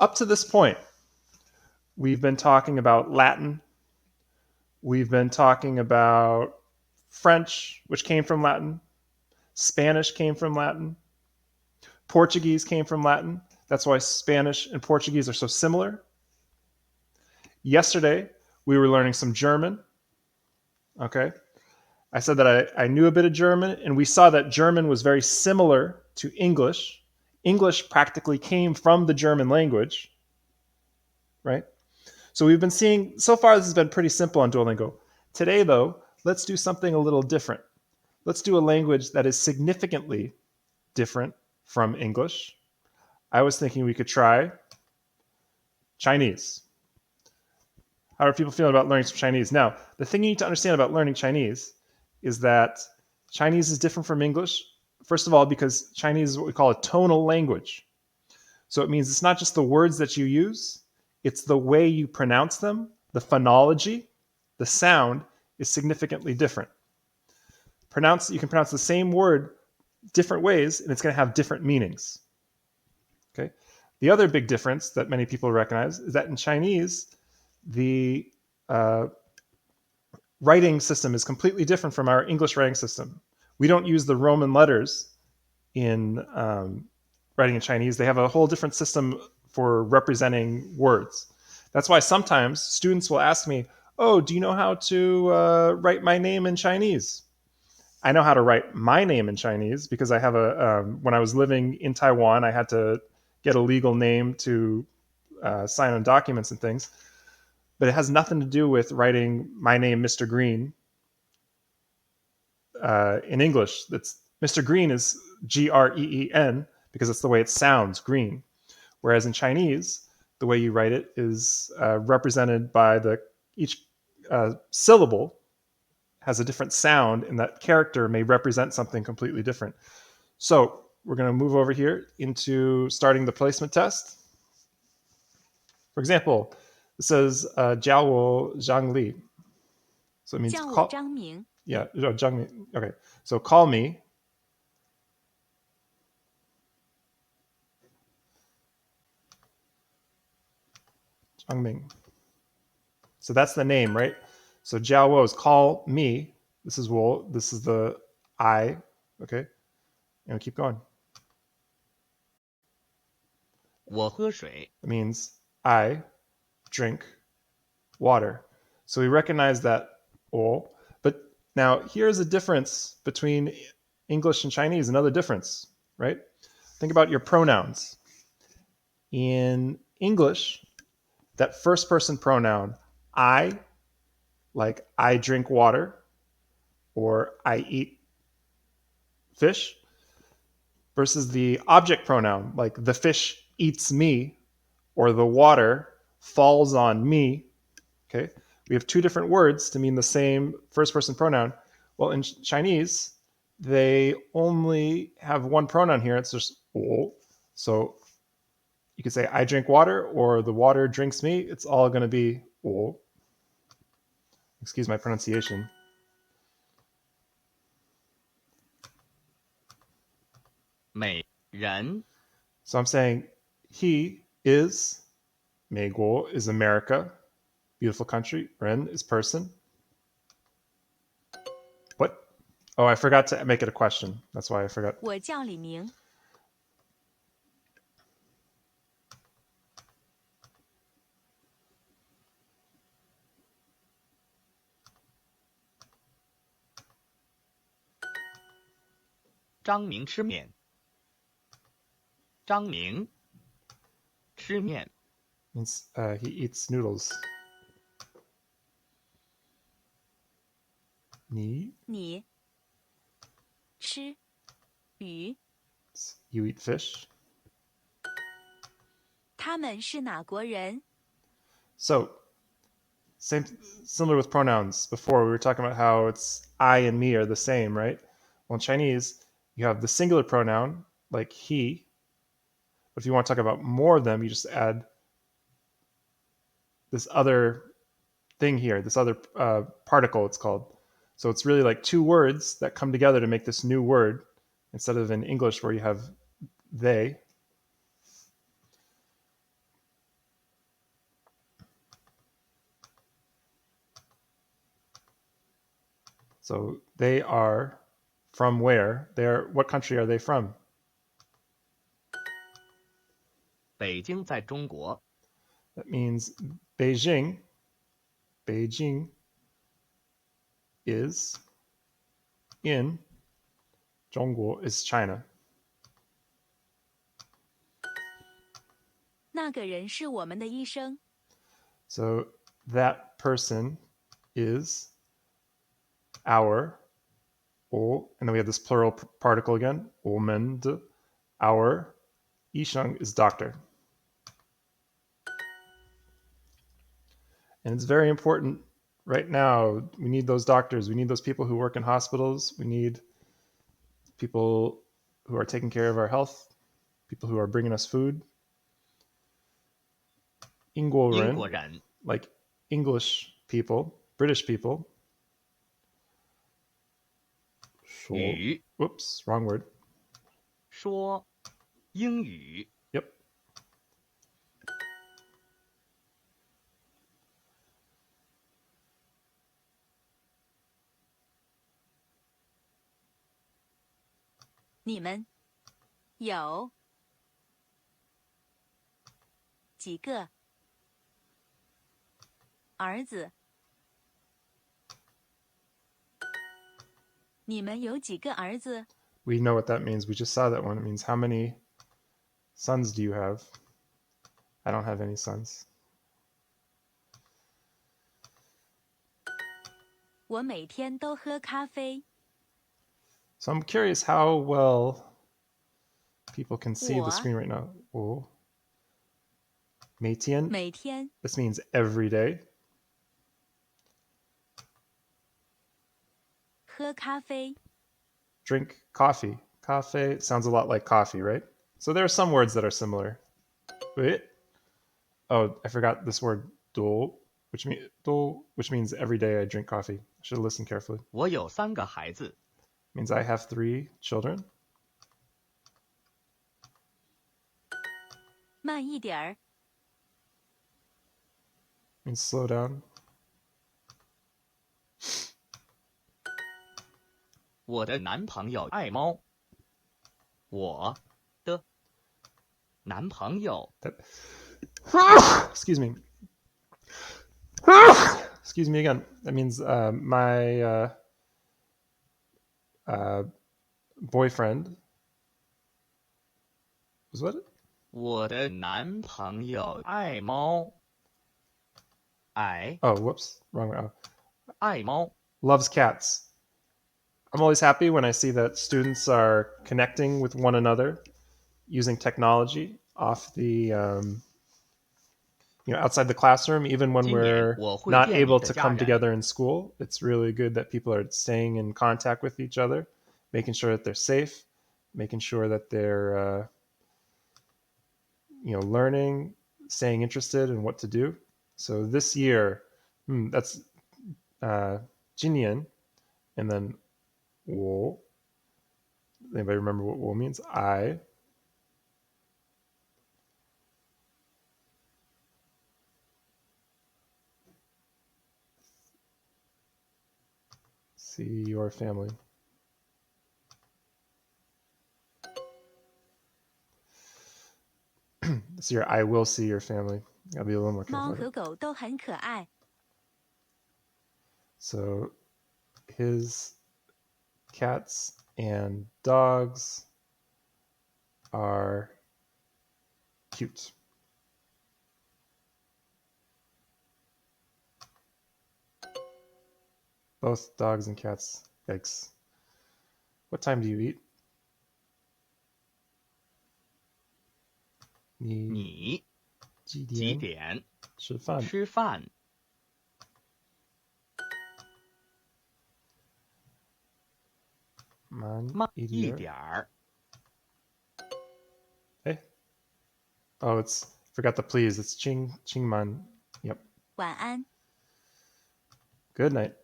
up to this point, we've been talking about Latin. We've been talking about French, which came from Latin. Spanish came from Latin. Portuguese came from Latin. That's why Spanish and Portuguese are so similar. Yesterday, we were learning some German. Okay. I said that I knew a bit of German, and we saw that German was very similar to English. English practically came from the German language, right? So we've been seeing, so far this has been pretty simple on Duolingo. Today, though, let's do something a little different. Let's do a language that is significantly different from English. I was thinking we could try Chinese. How are people feeling about learning some Chinese? Now, the thing you need to understand about learning Chinese is that Chinese is different from English. First of all, because Chinese is what we call a tonal language. So it means it's not just the words that you use, it's the way you pronounce them, the phonology, the sound is significantly different. You can pronounce the same word different ways, and it's going to have different meanings. Okay. The other big difference that many people recognize is that in Chinese, the writing system is completely different from our English writing system. We don't use the Roman letters in writing in Chinese. They have a whole different system for representing words. That's why sometimes students will ask me, oh, do you know how to write my name in Chinese? I know how to write my name in Chinese because I have when I was living in Taiwan, I had to get a legal name to sign on documents and things. But it has nothing to do with writing my name, Mr. Green, in English. That's Mr. Green is Green because that's the way it sounds, green. Whereas in Chinese, the way you write it is represented by each syllable has a different sound, and that character may represent something completely different. So we're going to move over here into starting the placement test. For example, it says Jiao Wo Zhang Li. So it means call. Yeah, Zhang Ming. Okay, so call me. Zhang Ming. So that's the name, right? So Jiao Wo is call me. This is Wo. This is the I. Okay, and we keep going. 我喝水. It means I drink water. So we recognize that O. But now here's a difference between English and Chinese, another difference, right? Think about your pronouns. In English, that first person pronoun, I, like I drink water or I eat fish, versus the object pronoun, like the fish eats me or the water falls on me. Okay, we have two different words to mean the same first person pronoun. Well, in Chinese, they only have one pronoun here. It's just 我. So you could say I drink water or the water drinks me. It's all going to be 我. Excuse my pronunciation. Ren. So I'm saying he is, 美国 is America, beautiful country. Ren is person. What? Oh, I forgot to make it a question. That's why I forgot. 我叫李明. Zhang Ming 吃面. 张明吃面 means he eats noodles. 你吃鱼. You eat fish. 他们是哪国人? So, similar with pronouns. Before we were talking about how it's I and me are the same, right? Well, in Chinese, you have the singular pronoun like he. But if you want to talk about more of them, you just add this other thing here, this other particle, it's called. So it's really like two words that come together to make this new word instead of in English where you have they. So they are from where? What country are they from? 北京在中国， That means Beijing. Beijing is in 中国 is China. 那个人是我们的医生。 So that person is our, and then we have this plural particle again, 我们的, our, 医生 is doctor. And it's very important right now. We need those doctors. We need those people who work in hospitals. We need people who are taking care of our health, people who are bringing us food. 英国人,英国人 like English people, British people. 说,语 whoops, wrong word. 说英语， Yep. 你们有几个儿子？你们有几个儿子？ We know what that means. We just saw that one. It means how many sons do you have? I don't have any sons. 我每天都喝咖啡。 So I'm curious how well people can see the 我 screen right now. Oh. 每天,每天 this means every day. 喝咖啡。 Drink coffee. Cafe sounds a lot like coffee, right? So there are some words that are similar. Wait. Oh, I forgot this word do, which means every day I drink coffee. I should have listened carefully. 我有3个孩子， Means I have 3 children. 慢一点儿。 Means slow down. 我的男朋友爱猫，我的男朋友 Excuse me. Excuse me again. That means my boyfriend was what? 我的男朋友爱猫，爱 Oh, whoops, wrong way. Oh. 爱猫， Loves cats. I'm always happy when I see that students are connecting with one another using technology off the outside the classroom, even when 今年 we're 我会 not 见你 able 的 to 家 come 人， together in school. It's really good that people are staying in contact with each other, making sure that they're safe, making sure that they're learning, staying interested in what to do. So this year, that's 今年, and then 我. Anybody remember what 我 means? I. See your family. This year, I will see your family. I'll be a little more 猫 careful. 和狗都很可爱。 So his cats and dogs are cute. Both dogs and cats. Yikes. What time do you eat? 你几几点点吃饭？吃饭？慢一点儿。 Hey. Oh, it's forgot the please. It's Chingman. Yep. 晚安。 Good night.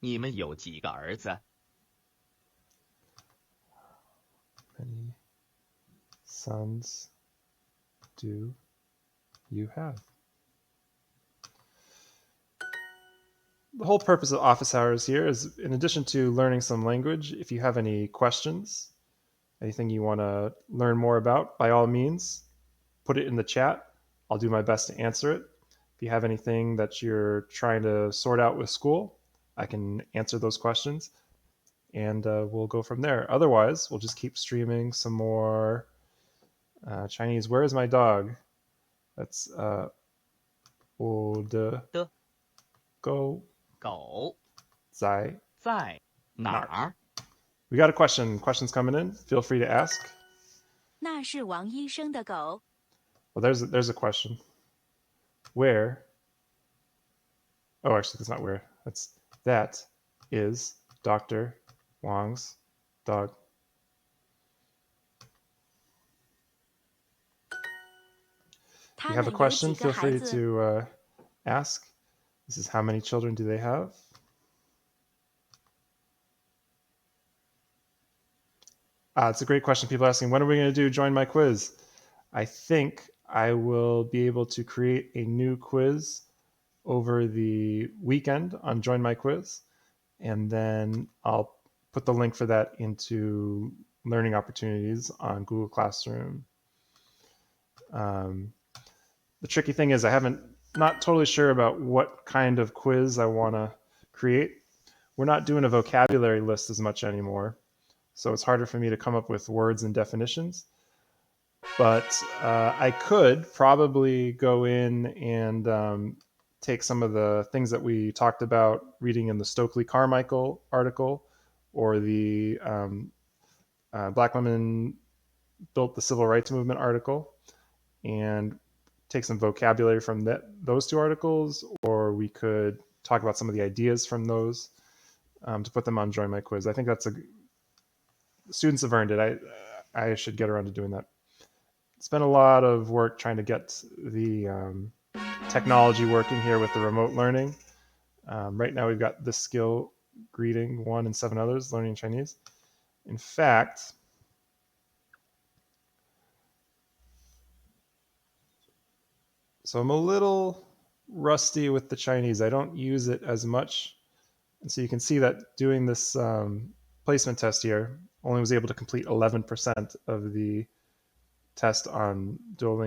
你们有几个儿子？ Many sons do you have? the whole purpose of office hours here is, in addition to learning some language, if you have any questions, anything you want to learn more about, by all means, put it in the chat. I'll do my best to answer it. If you have anything that you're trying to sort out with school, I can answer those questions, and we'll go from there. Otherwise, we'll just keep streaming some more Chinese. Where is my dog? That's 我的的狗狗在在哪儿？ We got a question. Questions coming in. Feel free to ask. 那是王医生的狗。 Well, there's a question. Where? Oh, actually, that's not where. That is Dr. Wang's dog. 他 If you 们 have a 有 question, 几个 feel 孩 free 子？ to ask. This is how many children do they have? It's a great question. People asking, when are we going to do Join My Quiz? I think I will be able to create a new quiz over the weekend on Join My Quiz, and then I'll put the link for that into learning opportunities on Google Classroom. The tricky thing is not totally sure about what kind of quiz I want to create. We're not doing a vocabulary list as much anymore, so it's harder for me to come up with words and definitions. But I could probably go in and take some of the things that we talked about reading in the Stokely Carmichael article, or the Black Women Built the Civil Rights Movement article, and take some vocabulary from those two articles, or we could talk about some of the ideas from those to put them on Join My Quiz. I think students have earned it. I should get around to doing that. It's been a lot of work trying to get the technology working here with the remote learning. Right now we've got this skill, greeting 1 and 7 others, learning Chinese. In fact, so I'm a little rusty with the Chinese. I don't use it as much. And so you can see that doing this placement test here, only was able to complete 11% of the test on Duolingo.